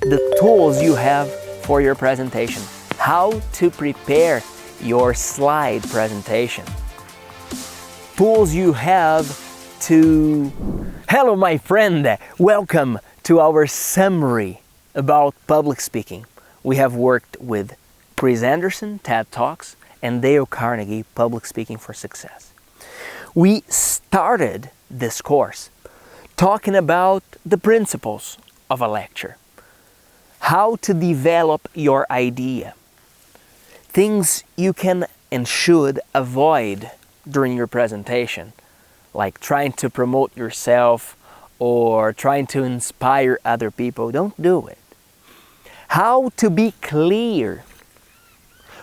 the tools you have for your presentation, how to prepare your slide presentation, tools you have to... Hello my friend, welcome to our summary about public speaking. We have worked with Chris Anderson, TED Talks, and Dale Carnegie, Public Speaking for Success. We started this course talking about the principles of a lecture, how to develop your idea, things you can and should avoid during your presentation, like trying to promote yourself or trying to inspire other people. Don't do it. How to be clear.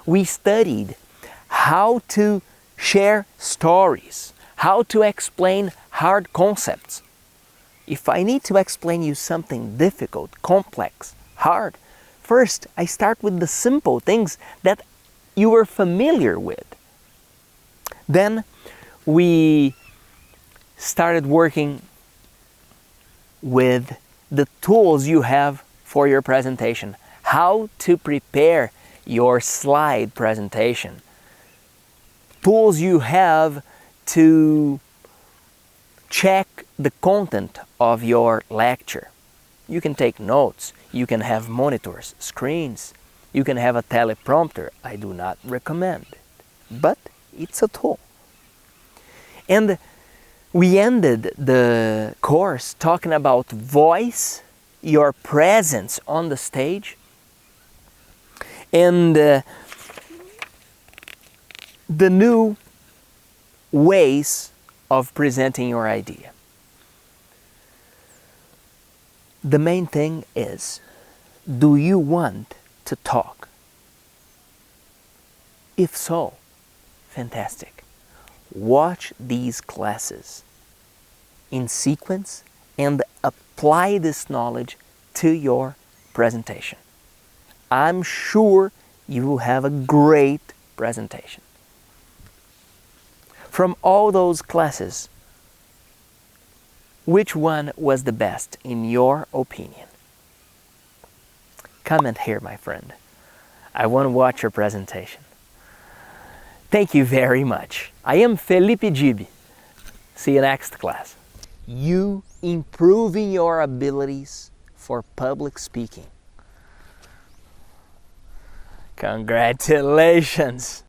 We studied how to share stories, how to explain hard concepts. If I need to explain you something difficult, complex, hard, first I start with the simple things that you are familiar with. Then we started working with the tools you have for your presentation, how to prepare your slide presentation, tools you have to check the content of your lecture. You can take notes, you can have monitors, screens, you can have a teleprompter. I do not recommend it, but it's a tool. And we ended the course talking about voice, your presence on the stage, and the new ways of presenting your idea. The main thing is, do you want to talk? If so, fantastic. Watch these classes in sequence and apply this knowledge to your presentation. I'm sure you will have a great presentation. From all those classes, which one was the best in your opinion? Comment here, my friend. I want to watch your presentation. Thank you very much. I am Felipe Gibi. See you next class. You improving your abilities for public speaking. Congratulations!